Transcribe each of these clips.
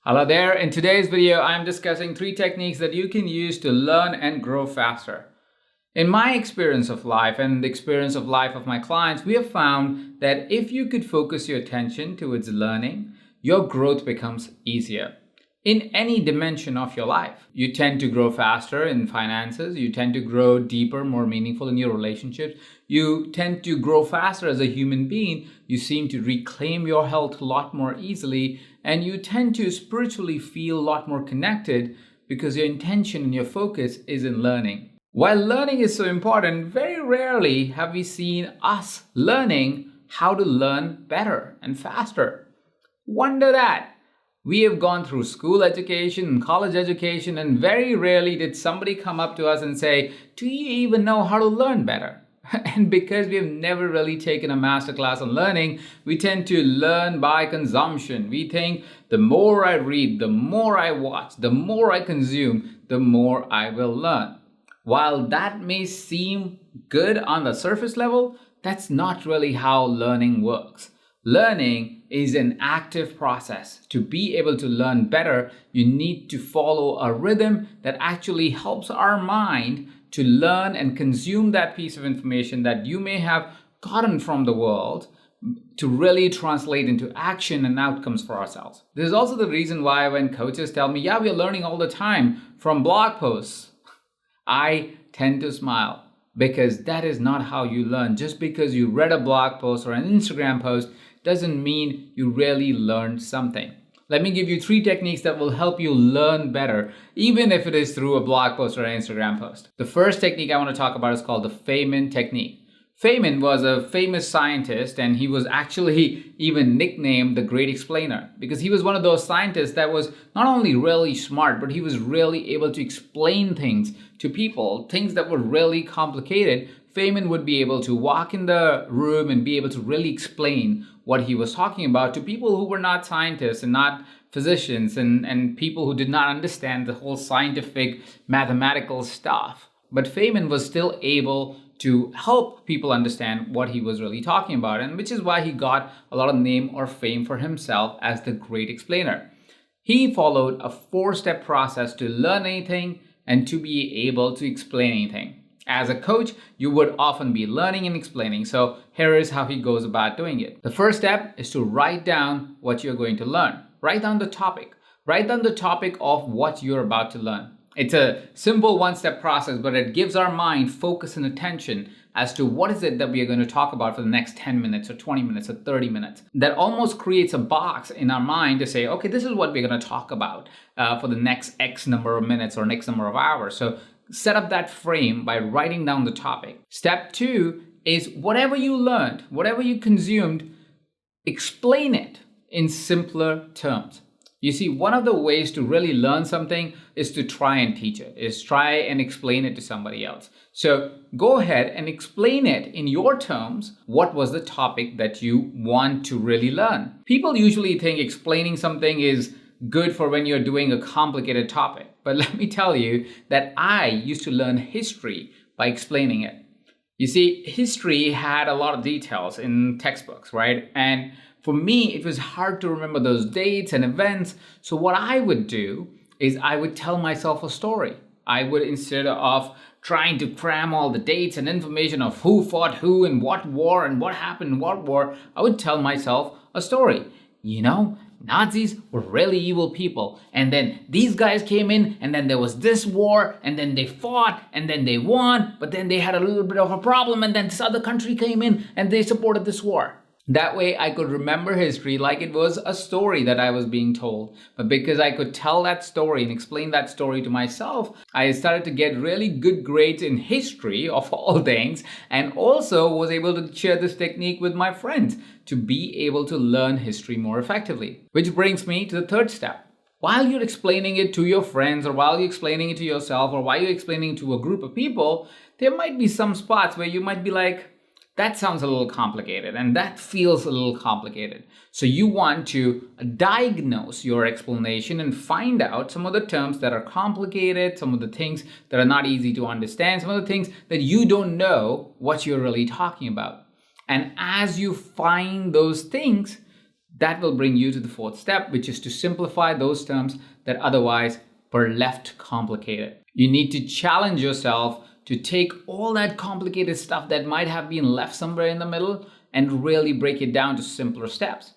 Hello there. In today's video, I'm discussing 3 techniques that you can use to learn and grow faster. In my experience of life and the experience of life of my clients, we have found that if you could focus your attention towards learning, your growth becomes easier. In any dimension of your life, you tend to grow faster in finances, you tend to grow deeper, more meaningful in your relationships, you tend to grow faster as a human being, you seem to reclaim your health a lot more easily, and you tend to spiritually feel a lot more connected because your intention and your focus is in learning. While learning is so important, very rarely have we seen us learning how to learn better and faster. Wonder that. We have gone through school education and college education, and very rarely did somebody come up to us and say, "Do you even know how to learn better?" And because we have never really taken a masterclass on learning, we tend to learn by consumption. We think the more I read, the more I watch, the more I consume, the more I will learn. While that may seem good on the surface level, that's not really how learning works. Learning is an active process. To be able to learn better, you need to follow a rhythm that actually helps our mind to learn and consume that piece of information that you may have gotten from the world to really translate into action and outcomes for ourselves. This is also the reason why when coaches tell me, "Yeah, we're learning all the time from blog posts," I tend to smile, because that is not how you learn. Just because you read a blog post or an Instagram post doesn't mean you really learned something. Let me give you 3 techniques that will help you learn better, even if it is through a blog post or an Instagram post. The first technique I want to talk about is called the Feynman technique. Feynman was a famous scientist, and he was actually even nicknamed the Great Explainer because he was one of those scientists that was not only really smart, but he was really able to explain things to people, things that were really complicated. Feynman would be able to walk in the room and be able to really explain what he was talking about to people who were not scientists and not physicians and people who did not understand the whole scientific mathematical stuff. But Feynman was still able to help people understand what he was really talking about, and which is why he got a lot of name or fame for himself as the Great Explainer. He followed a 4-step process to learn anything and to be able to explain anything. As a coach, you would often be learning and explaining, so here is how he goes about doing it. The first step is to write down what you're going to learn. Write down the topic. Write down the topic of what you're about to learn. It's a simple 1-step process, but it gives our mind focus and attention as to what is it that we are going to talk about for the next 10 minutes or 20 minutes or 30 minutes. That almost creates a box in our mind to say, okay, this is what we're going to talk about for the next X number of minutes or next number of hours. So set up that frame by writing down the topic. Step 2 is whatever you learned, whatever you consumed, explain it in simpler terms. You see, one of the ways to really learn something is to try and teach it, is try and explain it to somebody else. So go ahead and explain it in your terms. What was the topic that you want to really learn? People usually think explaining something is good for when you're doing a complicated topic. But let me tell you that I used to learn history by explaining it. You see, history had a lot of details in textbooks, right? And for me, it was hard to remember those dates and events. So what I would do is I would tell myself a story. I would, instead of trying to cram all the dates and information of who fought who and what war and what happened in what war, I would tell myself a story. You know, Nazis were really evil people. And then these guys came in, and then there was this war, and then they fought, and then they won, but then they had a little bit of a problem, and then this other country came in, and they supported this war. That way I could remember history like it was a story that I was being told. But because I could tell that story and explain that story to myself, I started to get really good grades in history of all things, and also was able to share this technique with my friends to be able to learn history more effectively. Which brings me to the 3rd step. While you're explaining it to your friends, or while you're explaining it to yourself, or while you're explaining it to a group of people, there might be some spots where you might be like, that sounds a little complicated, and that feels a little complicated. So you want to diagnose your explanation and find out some of the terms that are complicated, some of the things that are not easy to understand, some of the things that you don't know what you're really talking about. And as you find those things, That will bring you to the fourth step, which is to simplify those terms that otherwise were left complicated. You need to challenge yourself to take all that complicated stuff that might have been left somewhere in the middle and really break it down to simpler steps.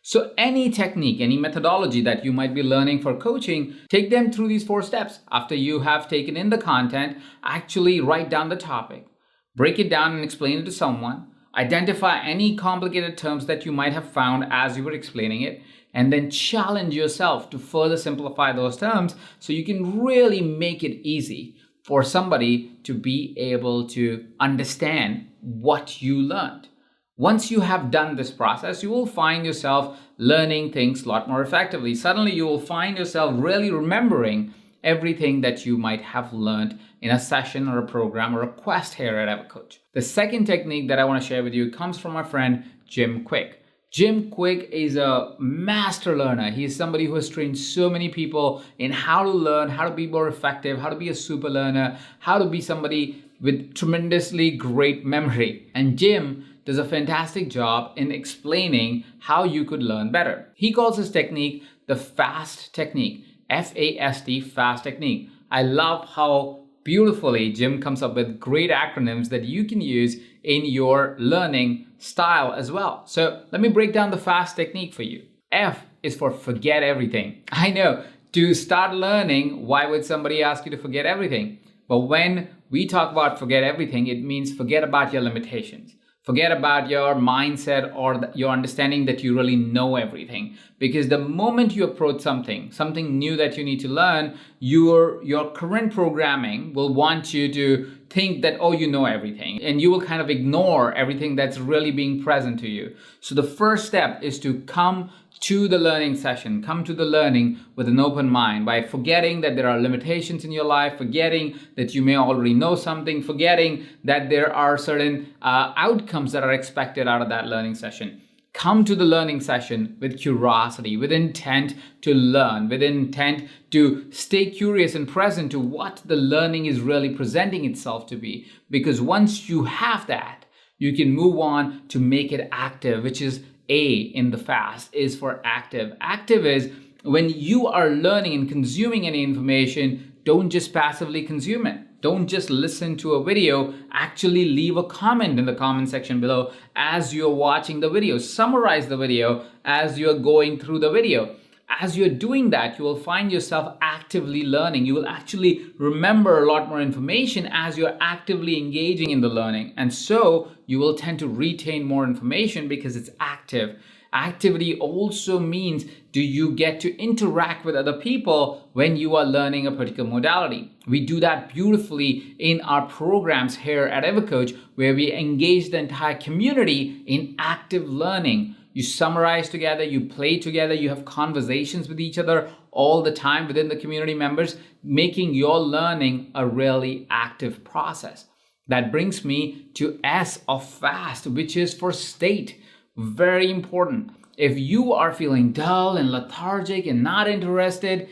So any technique, any methodology that you might be learning for coaching, take them through these 4 steps. After you have taken in the content, actually write down the topic, break it down and explain it to someone, identify any complicated terms that you might have found as you were explaining it, and then challenge yourself to further simplify those terms so you can really make it easy for somebody to be able to understand what you learned. Once you have done this process, you will find yourself learning things a lot more effectively. Suddenly, you will find yourself really remembering everything that you might have learned in a session or a program or a quest here at EverCoach. The second technique that I want to share with you comes from my friend Jim Kwik. Jim Kwik is a master learner. He is somebody who has trained so many people in how to learn, how to be more effective, how to be a super learner, how to be somebody with tremendously great memory. And Jim does a fantastic job in explaining how you could learn better. He calls his technique the FAST technique, F-A-S-T, FAST technique. I love how beautifully Jim comes up with great acronyms that you can use in your learning style as well. So let me break down the FAST technique for you. F is for forget everything. I know, to start learning, why would somebody ask you to forget everything? But when we talk about forget everything, it means forget about your limitations. Forget about your mindset or your understanding that you really know everything. Because the moment you approach something new that you need to learn, your current programming will want you to think that, oh, you know everything. And you will kind of ignore everything that's really being present to you. So the first step is to come to the learning session, come to the learning with an open mind by forgetting that there are limitations in your life, forgetting that you may already know something, forgetting that there are certain outcomes that are expected out of that learning session. Come to the learning session with curiosity, with intent to learn, with intent to stay curious and present to what the learning is really presenting itself to be. Because once you have that, you can move on to make it active, which is A in the FAST, is for active. Active is when you are learning and consuming any information, don't just passively consume it. Don't just listen to a video, actually leave a comment in the comment section below as you're watching the video. Summarize the video as you're going through the video. As you're doing that, you will find yourself actively learning. You will actually remember a lot more information as you're actively engaging in the learning. And so you will tend to retain more information because it's active. Activity also means, do you get to interact with other people when you are learning a particular modality? We do that beautifully in our programs here at EverCoach, where we engage the entire community in active learning. You summarize together, you play together, you have conversations with each other all the time within the community members, making your learning a really active process. That brings me to S of FAST, which is for state. Very important. If you are feeling dull and lethargic and not interested,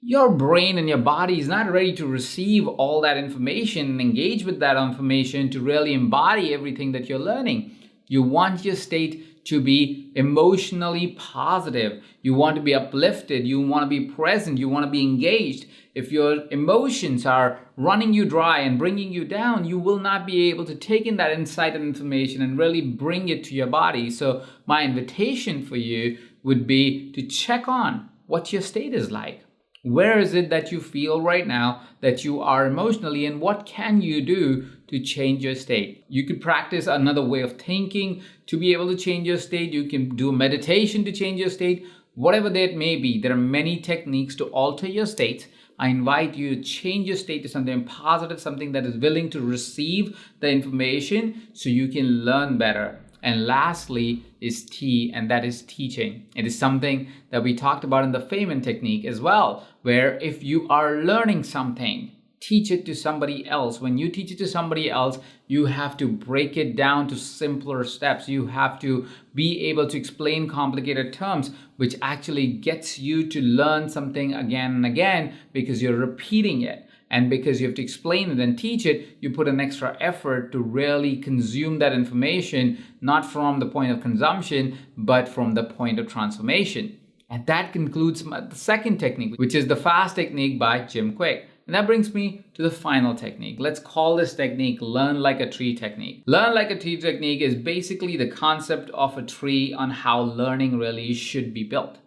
your brain and your body is not ready to receive all that information and engage with that information to really embody everything that you're learning. You want your state to be emotionally positive. You want to be uplifted. You want to be present. You want to be engaged. If your emotions are running you dry and bringing you down, you will not be able to take in that insight and information and really bring it to your body. So my invitation for you would be to check on what your state is like. Where is it that you feel right now that you are emotionally, and what can you do to change your state? You could practice another way of thinking to be able to change your state. You can do a meditation to change your state. Whatever that may be, there are many techniques to alter your state. I invite you to change your state to something positive, something that is willing to receive the information so you can learn better. And lastly is T, and that is teaching. It is something that we talked about in the Feynman technique as well, where if you are learning something, teach it to somebody else. When you teach it to somebody else, you have to break it down to simpler steps. You have to be able to explain complicated terms, which actually gets you to learn something again and again because you're repeating it. And because you have to explain it and teach it, you put an extra effort to really consume that information, not from the point of consumption, but from the point of transformation. And that concludes the second technique, which is the FAST technique by Jim Kwik. And that brings me to the final technique. Let's call this technique Learn Like a Tree technique. Learn Like a Tree technique is basically the concept of a tree on how learning really should be built.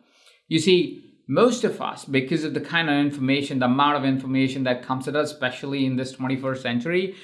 You see, most of us, because of the kind of information, the amount of information that comes at us, especially in this 21st century,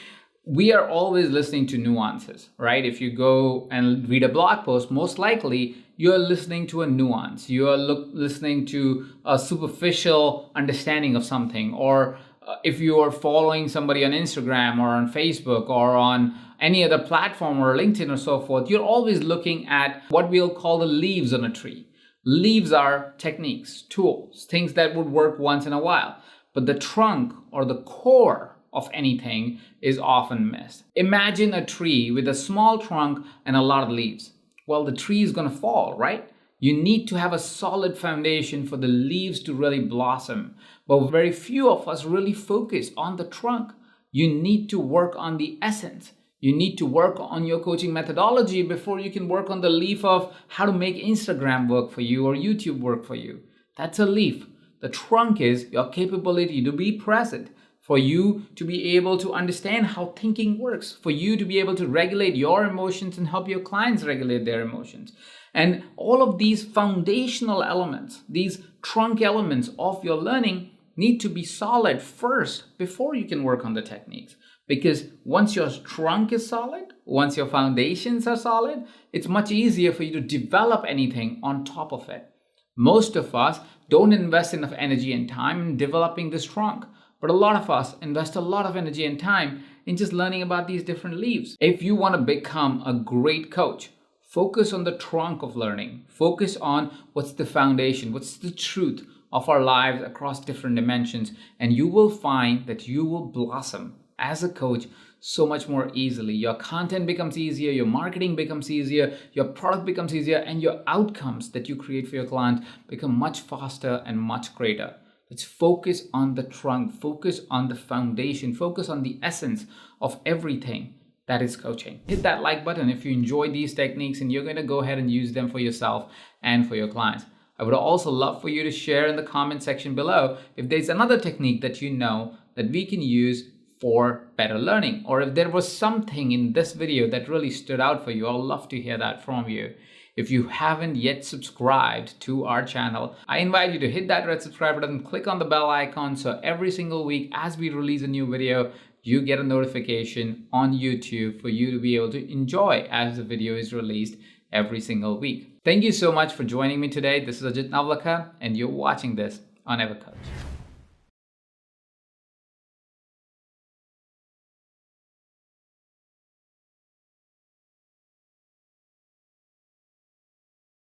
we are always listening to nuances, right? If you go and read a blog post, most likely you're listening to a nuance. You are listening to a superficial understanding of something. Or if you are following somebody on Instagram or on Facebook or on any other platform or LinkedIn or so forth, you're always looking at what we'll call the leaves on a tree. Leaves are techniques, tools, things that would work once in a while. But the trunk or the core of anything is often missed. Imagine a tree with a small trunk and a lot of leaves. Well, the tree is going to fall, right? You need to have a solid foundation for the leaves to really blossom. But very few of us really focus on the trunk. You need to work on the essence. You need to work on your coaching methodology before you can work on the leaf of how to make Instagram work for you or YouTube work for you. That's a leaf. The trunk is your capability to be present, for you to be able to understand how thinking works, for you to be able to regulate your emotions and help your clients regulate their emotions. And all of these foundational elements, these trunk elements of your learning need to be solid first before you can work on the techniques. Because once your trunk is solid, once your foundations are solid, it's much easier for you to develop anything on top of it. Most of us don't invest enough energy and time in developing this trunk. But a lot of us invest a lot of energy and time in just learning about these different leaves. If you want to become a great coach, focus on the trunk of learning. Focus on what's the foundation, what's the truth of our lives across different dimensions. And you will find that you will blossom as a coach so much more easily. Your content becomes easier, your marketing becomes easier, your product becomes easier, and your outcomes that you create for your clients become much faster and much greater. Let's focus on the trunk, focus on the foundation, focus on the essence of everything that is coaching. Hit that like button if you enjoy these techniques and you're going to go ahead and use them for yourself and for your clients. I would also love for you to share in the comment section below if there's another technique that you know that we can use for better learning, or if there was something in this video that really stood out for you. I'd love to hear that from you. If you haven't yet subscribed to our channel, I invite you to hit that red subscribe button, click on the bell icon, so every single week as we release a new video, you get a notification on YouTube for you to be able to enjoy as the video is released every single week. Thank you so much for joining me today. This is Ajit Navlakha, and you're watching this on EverCoach.